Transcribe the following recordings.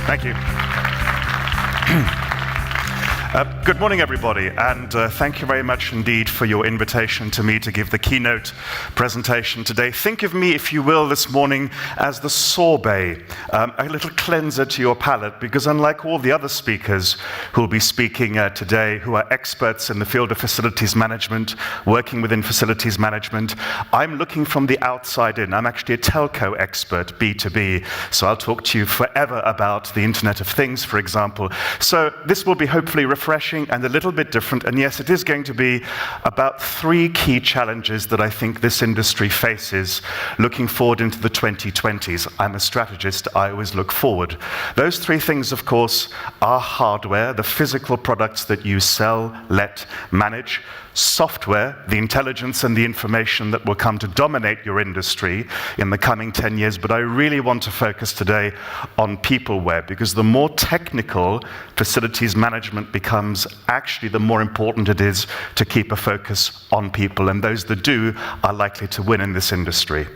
Thank you. Good morning, everybody, and thank you very much indeed for your invitation to me to give the keynote presentation today. Think of me, if you will, this morning as the sorbet, a little cleanser to your palate, because unlike all the other speakers who will be speaking today, who are experts in the field of facilities management, working within facilities management, I'm looking from the outside in. I'm actually a telco expert, B2B, so I'll talk to you forever about the Internet of Things, for example. So this will be hopefully refreshing and a little bit different, and yes, it is going to be about three key challenges that I think this industry faces looking forward into the 2020s. I'm a strategist, I always look forward. Those three things, of course, are hardware, the physical products that you sell, let, manage; software, the intelligence and the information that will come to dominate your industry in the coming 10 years, but I really want to focus today on Peopleware, because the more technical facilities management becomes, actually the more important it is to keep a focus on people, and those that do are likely to win in this industry.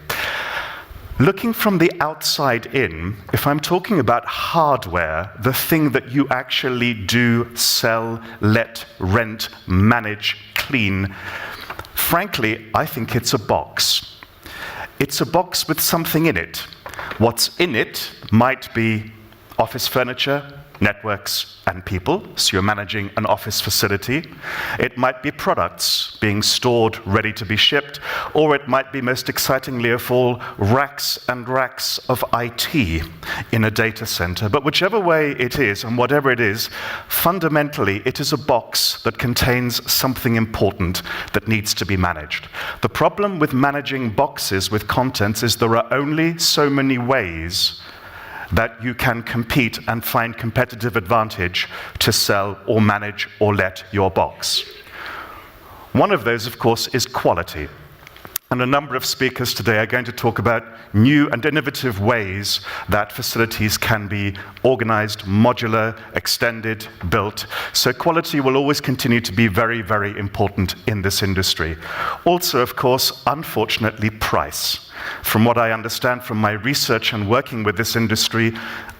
Looking from the outside in, if I'm talking about hardware, the thing that you actually do sell, let, rent, manage, clean, frankly, I think it's a box. It's a box with something in it. What's in it might be office furniture, networks, and people, so you're managing an office facility. It might be products being stored, ready to be shipped, or it might be, most excitingly of all, racks and racks of IT in a data center. But whichever way it is, and whatever it is, fundamentally it is a box that contains something important that needs to be managed. The problem with managing boxes with contents is there are only so many ways that you can compete and find competitive advantage to sell or manage or let your box. One of those, of course, is quality. And a number of speakers today are going to talk about new and innovative ways that facilities can be organized, modular, extended, built. So quality will always continue to be very, very important in this industry. Also, of course, unfortunately, price. From what I understand from my research and working with this industry,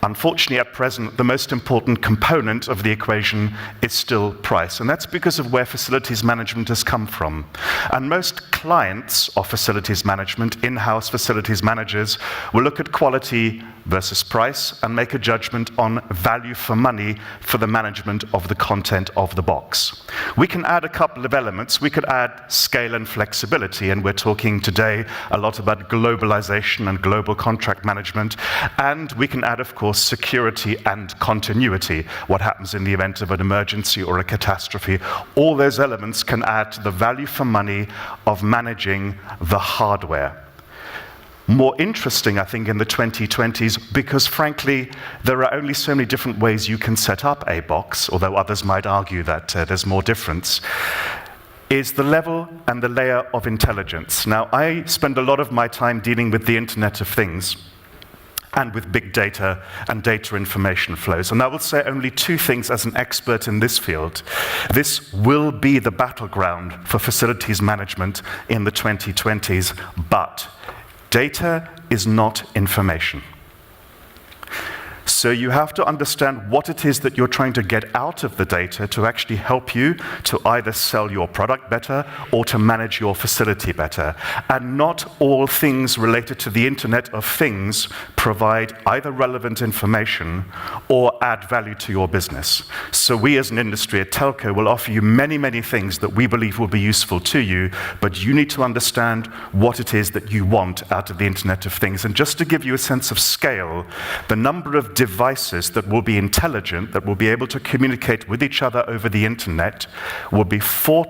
unfortunately at present, the most important component of the equation is still price. And that's because of where facilities management has come from. And most clients of facilities management, in-house facilities managers, will look at quality versus price and make a judgment on value for money for the management of the content of the box. We can add a couple of elements. We could add scale and flexibility, and we're talking today a lot about globalization and global contract management. And we can add, of course, security and continuity, what happens in the event of an emergency or a catastrophe. All those elements can add to the value for money of managing the hardware. More interesting, I think, in the 2020s, because frankly, there are only so many different ways you can set up a box, although others might argue that there's more difference, is the level and the layer of intelligence. Now, I spend a lot of my time dealing with the Internet of Things and with big data and data information flows. And I will say only two things as an expert in this field. This will be the battleground for facilities management in the 2020s, but data is not information. So you have to understand what it is that you're trying to get out of the data to actually help you to either sell your product better or to manage your facility better. And not all things related to the Internet of Things provide either relevant information or add value to your business. So we as an industry at Telco will offer you many, many things that we believe will be useful to you, but you need to understand what it is that you want out of the Internet of Things. And just to give you a sense of scale, the number of devices that will be intelligent, that will be able to communicate with each other over the internet, will be 5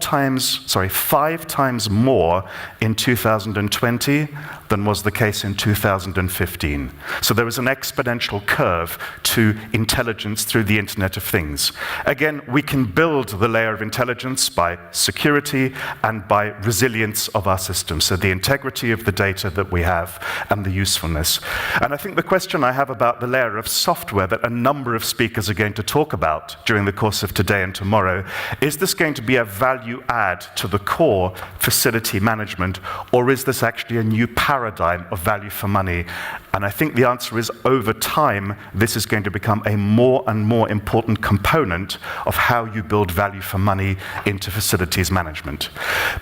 times more in 2020 than was the case in 2015. So there is an exponential curve to intelligence through the Internet of Things. Again, we can build the layer of intelligence by security and by resilience of our systems, so the integrity of the data that we have and the usefulness. And I think the question I have about the layer of software that a number of speakers are going to talk about during the course of today and tomorrow, is this going to be a value add to the core facility management, or is this actually a new paradigm of value for money? And I think the answer is, over time, this is going to become a more and more important component of how you build value for money into facilities management.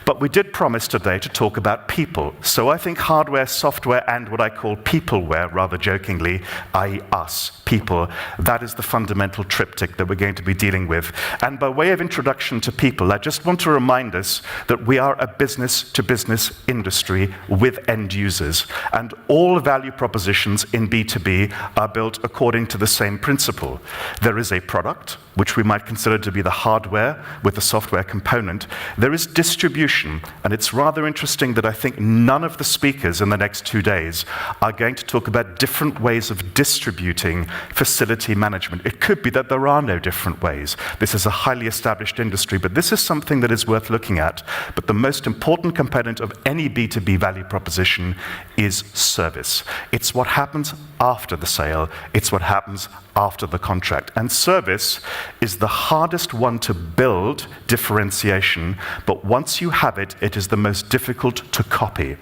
But we did promise today to talk about people. So I think hardware, software, and what I call peopleware, rather jokingly, i.e. us, people, that is the fundamental triptych that we're going to be dealing with. And by way of introduction to people, I just want to remind us that we are a business-to-business industry with end users. And all value propositions in B2B are built according to the same principle. There is a product, which we might consider to be the hardware with the software component. There is distribution, and it's rather interesting that I think none of the speakers in the next 2 days are going to talk about different ways of distributing facility management. It could be that there are no different ways. This is a highly established industry, but this is something that is worth looking at. But the most important component of any B2B value proposition is service. It's what happens after the sale. It's what happens after the contract. And service is the hardest one to build differentiation, but once you have it, it is the most difficult to copy.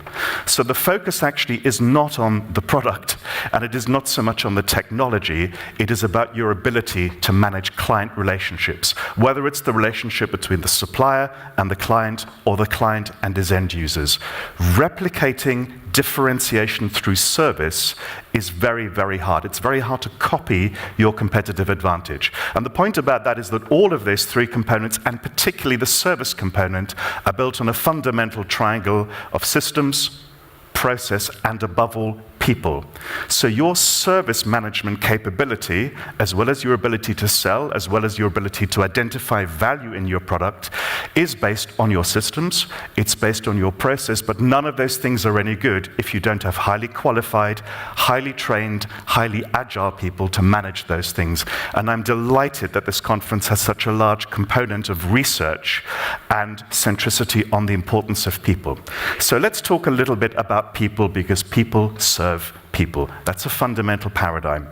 So the focus actually is not on the product, and it is not so much on the technology. It is about your ability to manage client relationships, whether it's the relationship between the supplier and the client, or the client and his end users. Replicating differentiation through service is very, very hard. It's very hard to copy your competitive advantage. And the point about that is that all of those three components, and particularly the service component, are built on a fundamental triangle of systems, process, and above all, people. So your service management capability, as well as your ability to sell, as well as your ability to identify value in your product, is based on your systems, it's based on your process, but none of those things are any good if you don't have highly qualified, highly trained, highly agile people to manage those things. And I'm delighted that this conference has such a large component of research and centricity on the importance of people. So let's talk a little bit about people, because people serve people. That's a fundamental paradigm.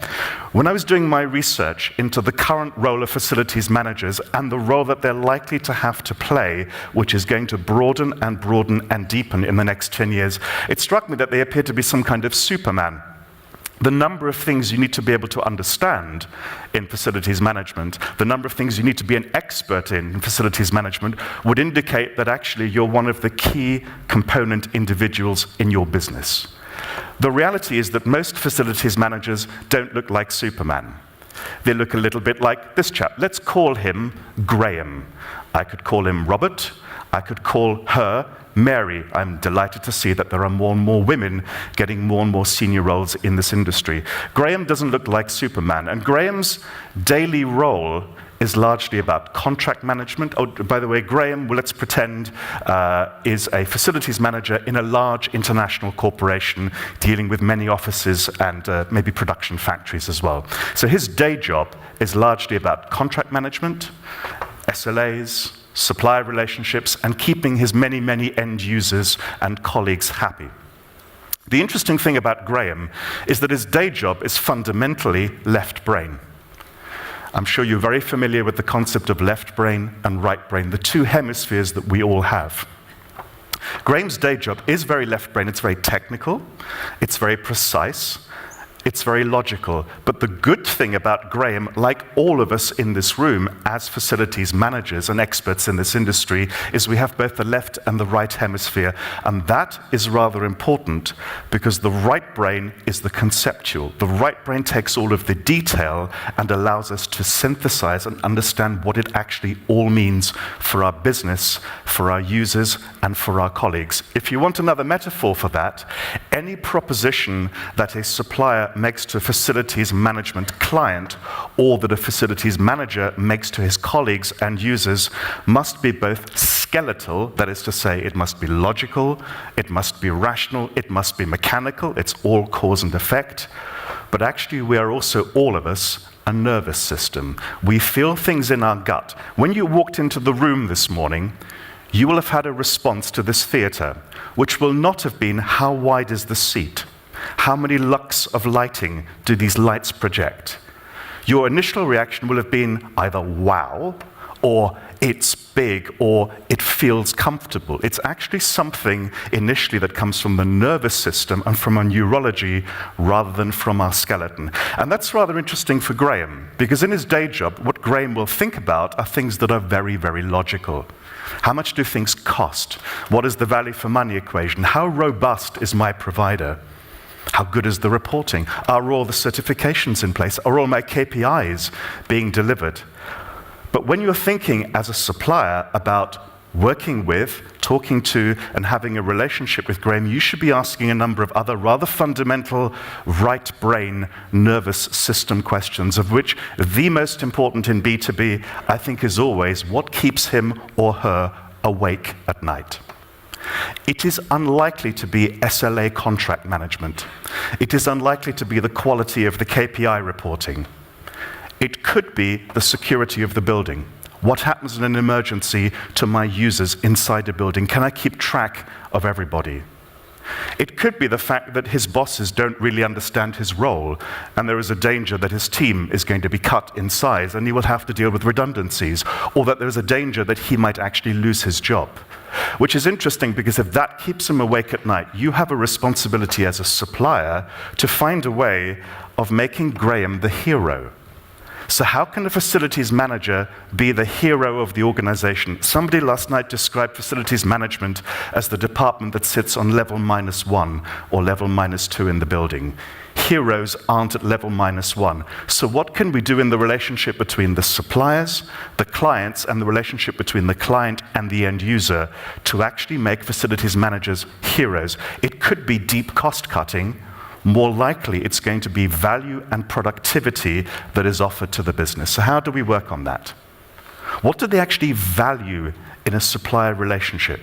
When I was doing my research into the current role of facilities managers and the role that they're likely to have to play, which is going to broaden and deepen in the next 10 years, it struck me that they appear to be some kind of Superman. The number of things you need to be able to understand in facilities management, the number of things you need to be an expert in facilities management, would indicate that actually you're one of the key component individuals in your business. The reality is that most facilities managers don't look like Superman. They look a little bit like this chap. Let's call him Graham. I could call him Robert. I could call her Mary. I'm delighted to see that there are more and more women getting more and more senior roles in this industry. Graham doesn't look like Superman, and Graham's daily role is largely about contract management. Oh, by the way, Graham, well, let's pretend, is a facilities manager in a large international corporation dealing with many offices and maybe production factories as well. So his day job is largely about contract management, SLAs, supplier relationships, and keeping his many, many end users and colleagues happy. The interesting thing about Graham is that his day job is fundamentally left brain. I'm sure you're very familiar with the concept of left brain and right brain, the two hemispheres that we all have. Graham's day job is very left brain. It's very technical, it's very precise, it's very logical. But the good thing about Graham, like all of us in this room as facilities managers and experts in this industry, is we have both the left and the right hemisphere. And that is rather important, because the right brain is the conceptual. The right brain takes all of the detail and allows us to synthesize and understand what it actually all means for our business, for our users, and for our colleagues. If you want another metaphor for that, any proposition that a supplier makes to a facilities management client, or that a facilities manager makes to his colleagues and users, must be both skeletal, that is to say, it must be logical, it must be rational, it must be mechanical, it's all cause and effect. But actually, we are also, all of us, a nervous system. We feel things in our gut. When you walked into the room this morning, you will have had a response to this theater, which will not have been, how wide is the seat? How many lux of lighting do these lights project? Your initial reaction will have been either wow, or it's big, or it feels comfortable. It's actually something initially that comes from the nervous system and from our neurology rather than from our skeleton. And that's rather interesting for Graham, because in his day job, what Graham will think about are things that are very, very logical. How much do things cost? What is the value for money equation? How robust is my provider? How good is the reporting? Are all the certifications in place? Are all my KPIs being delivered? But when you're thinking as a supplier about working with, talking to, and having a relationship with Graham, you should be asking a number of other rather fundamental right brain nervous system questions, of which the most important in B2B, I think, is always what keeps him or her awake at night. It is unlikely to be SLA contract management. It is unlikely to be the quality of the KPI reporting. It could be the security of the building. What happens in an emergency to my users inside a building? Can I keep track of everybody? It could be the fact that his bosses don't really understand his role, and there is a danger that his team is going to be cut in size and he will have to deal with redundancies, or that there is a danger that he might actually lose his job. Which is interesting, because if that keeps him awake at night, you have a responsibility as a supplier to find a way of making Graham the hero. So how can a facilities manager be the hero of the organization? Somebody last night described facilities management as the department that sits on level -1 or level -2 in the building. Heroes aren't at level -1. So what can we do in the relationship between the suppliers, the clients, and the relationship between the client and the end user to actually make facilities managers heroes? It could be deep cost cutting. More likely, it's going to be value and productivity that is offered to the business. So how do we work on that? What do they actually value in a supplier relationship?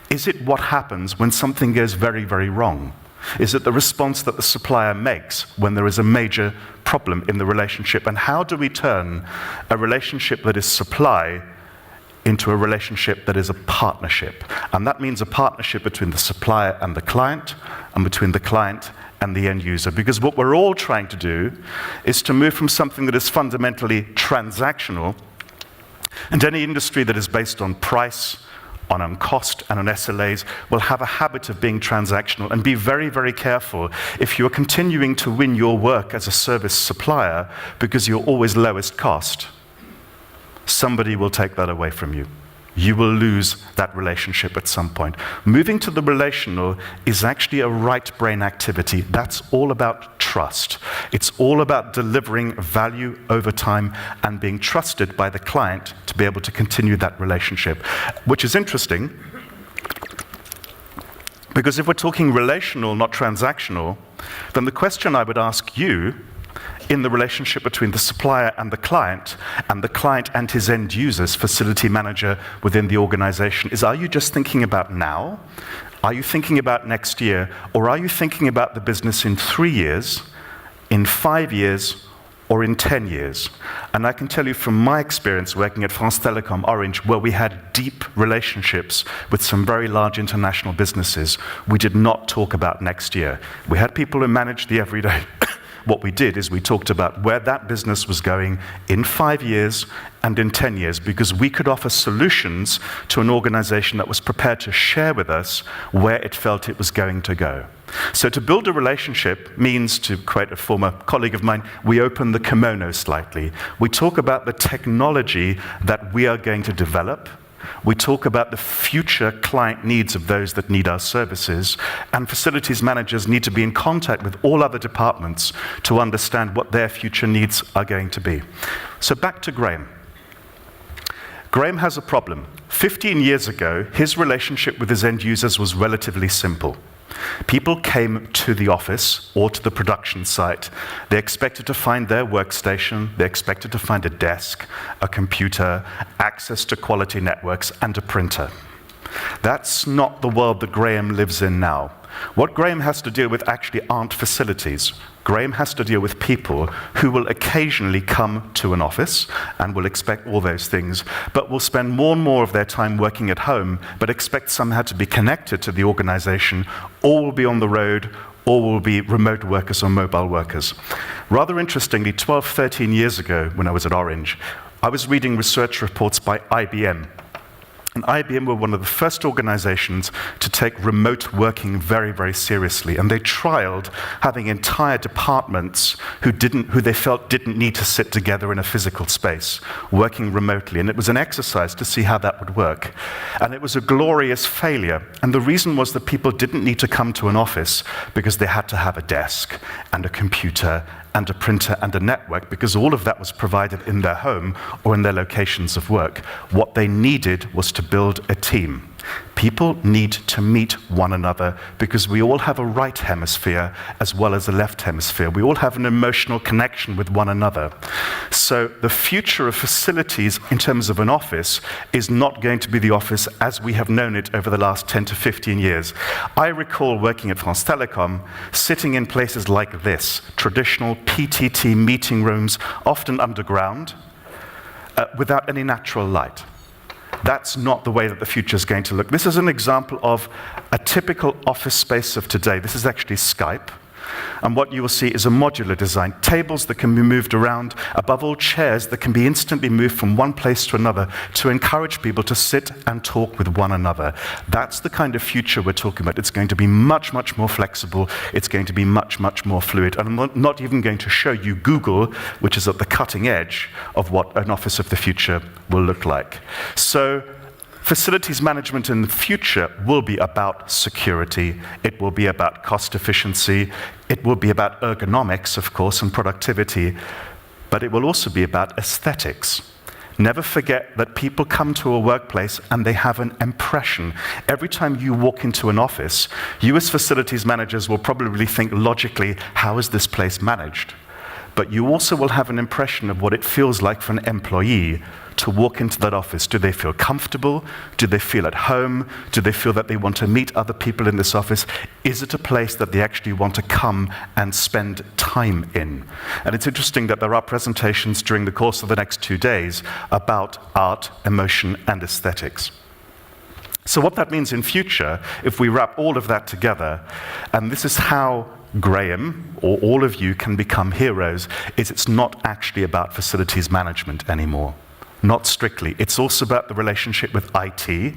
Is it what happens when something goes very, very wrong? Is it the response that the supplier makes when there is a major problem in the relationship? And how do we turn a relationship that is supply into a relationship that is a partnership? And that means a partnership between the supplier and the client, and between the client and the end user. Because what we're all trying to do is to move from something that is fundamentally transactional, and any industry that is based on price, on cost, and on SLAs will have a habit of being transactional. And be very, very careful if you're continuing to win your work as a service supplier because you're always lowest cost. Somebody will take that away from you. You will lose that relationship at some point. Moving to the relational is actually a right brain activity. That's all about trust. It's all about delivering value over time and being trusted by the client to be able to continue that relationship. Which is interesting, because if we're talking relational, not transactional, then the question I would ask you in the relationship between the supplier and the client and his end users, facility manager within the organization, is: are you just thinking about now? Are you thinking about next year? Or are you thinking about the business in 3 years, in 5 years, or in 10 years? And I can tell you from my experience working at France Telecom Orange, where we had deep relationships with some very large international businesses, we did not talk about next year. We had people who managed the everyday. What we did is we talked about where that business was going in 5 years and in 10 years, because we could offer solutions to an organization that was prepared to share with us where it felt it was going to go. So to build a relationship means, to quote a former colleague of mine, we open the kimono slightly. We talk about the technology that we are going to develop. We talk about the future client needs of those that need our services, and facilities managers need to be in contact with all other departments to understand what their future needs are going to be. So back to Graham. Graham has a problem. 15 years ago, his relationship with his end users was relatively simple. People came to the office or to the production site. They expected to find their workstation, they expected to find a desk, a computer, access to quality networks, and a printer. That's not the world that Graham lives in now. What Graham has to deal with actually aren't facilities. Graham has to deal with people who will occasionally come to an office and will expect all those things, but will spend more and more of their time working at home, but expect somehow to be connected to the organization, or will be on the road, or will be remote workers or mobile workers. Rather interestingly, 12, 13 years ago, when I was at Orange, I was reading research reports by IBM. And IBM were one of the first organizations to take remote working very, very seriously. And they trialed having entire departments who they felt didn't need to sit together in a physical space, working remotely. And it was an exercise to see how that would work. And it was a glorious failure. And the reason was that people didn't need to come to an office because they had to have a desk and a computer and a printer and a network, because all of that was provided in their home or in their locations of work. What they needed was to build a team. People need to meet one another because we all have a right hemisphere as well as a left hemisphere. We all have an emotional connection with one another. So the future of facilities in terms of an office is not going to be the office as we have known it over the last 10 to 15 years. I recall working at France Telecom, sitting in places like this, traditional PTT meeting rooms, often underground, without any natural light. That's not the way that the future is going to look. This is an example of a typical office space of today. This is actually Skype. And what you will see is a modular design. Tables that can be moved around, above all chairs that can be instantly moved from one place to another to encourage people to sit and talk with one another. That's the kind of future we're talking about. It's going to be much, much more flexible. It's going to be much, much more fluid. And I'm not even going to show you Google, which is at the cutting edge of what an office of the future will look like. So facilities management in the future will be about security, it will be about cost efficiency, it will be about ergonomics, of course, and productivity, but it will also be about aesthetics. Never forget that people come to a workplace and they have an impression. Every time you walk into an office, you as facilities managers will probably think logically, how is this place managed? But you also will have an impression of what it feels like for an employee to walk into that office. Do they feel comfortable? Do they feel at home? Do they feel that they want to meet other people in this office? Is it a place that they actually want to come and spend time in? And it's interesting that there are presentations during the course of the next 2 days about art, emotion, and aesthetics. So what that means in future, if we wrap all of that together, and this is how Graham, or all of you, can become heroes, is it's not actually about facilities management anymore. Not strictly. It's also about the relationship with IT,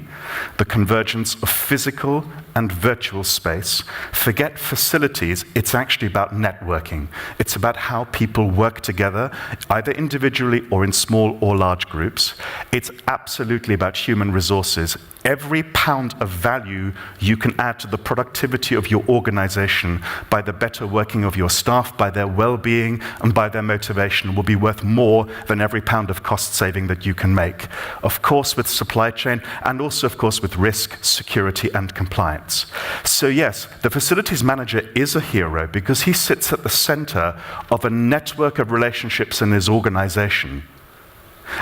the convergence of physical and virtual space. Forget facilities, it's actually about networking. It's about how people work together, either individually or in small or large groups. It's absolutely about human resources. Every pound of value you can add to the productivity of your organization by the better working of your staff, by their well-being, and by their motivation will be worth more than every pound of cost saving that you can make. Of course, with supply chain, and also, of course, with risk, security, and compliance. So yes, the facilities manager is a hero because he sits at the center of a network of relationships in his organization.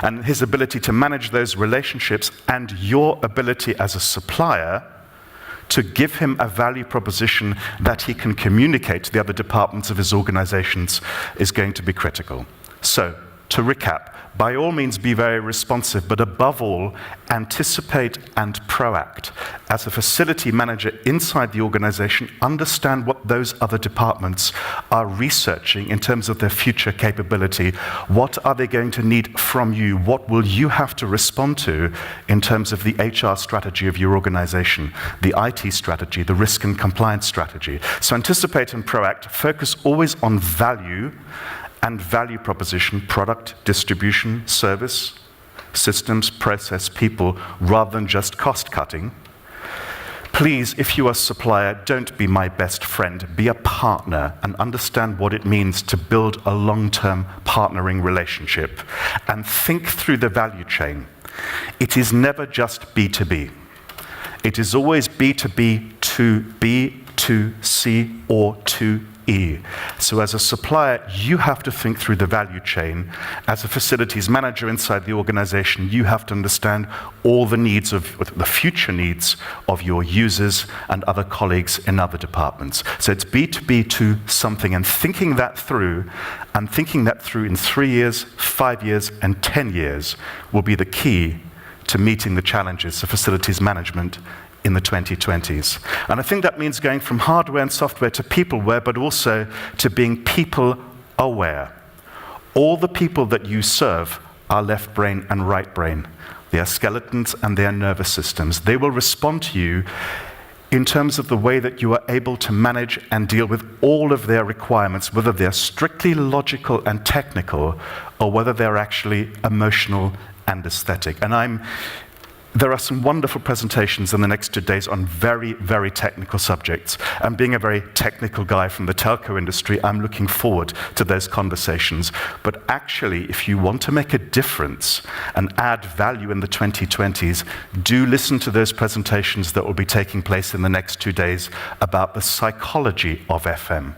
And his ability to manage those relationships and your ability as a supplier to give him a value proposition that he can communicate to the other departments of his organizations is going to be critical. So, to recap, by all means be very responsive, but above all, anticipate and proact. As a facility manager inside the organization, understand what those other departments are researching in terms of their future capability. What are they going to need from you? What will you have to respond to in terms of the HR strategy of your organization, the IT strategy, the risk and compliance strategy? So anticipate and proact. Focus always on value and value proposition, product, distribution, service, systems, process, people, rather than just cost cutting. Please, if you are a supplier, don't be my best friend. Be a partner and understand what it means to build a long-term partnering relationship. And think through the value chain. It is never just B2B. It is always B2B2B B2B2C or 2E. So as a supplier, you have to think through the value chain. As a facilities manager inside the organization, you have to understand all the needs of the future needs of your users and other colleagues in other departments. So it's B2B2 something, and thinking that through in 3 years, 5 years, and 10 years will be the key to meeting the challenges of facilities management in the 2020s. And I think that means going from hardware and software to peopleware, but also to being people aware. All the people that you serve are left brain and right brain. They are skeletons and they are nervous systems. They will respond to you in terms of the way that you are able to manage and deal with all of their requirements, whether they're strictly logical and technical, or whether they're actually emotional and aesthetic. And there are some wonderful presentations in the next 2 days on very, very technical subjects. And being a very technical guy from the telco industry, I'm looking forward to those conversations. But actually, if you want to make a difference and add value in the 2020s, do listen to those presentations that will be taking place in the next 2 days about the psychology of FM.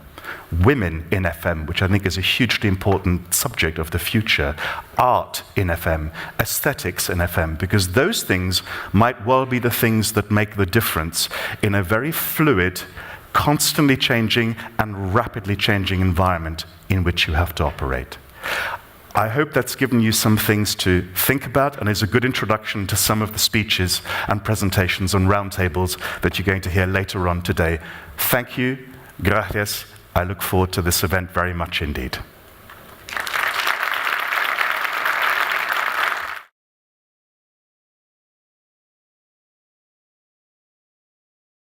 Women in FM, which I think is a hugely important subject of the future, art in FM, aesthetics in FM, because those things might well be the things that make the difference in a very fluid, constantly changing and rapidly changing environment in which you have to operate. I hope that's given you some things to think about and is a good introduction to some of the speeches and presentations on roundtables that you're going to hear later on today. Thank you. Gracias. I look forward to this event very much indeed.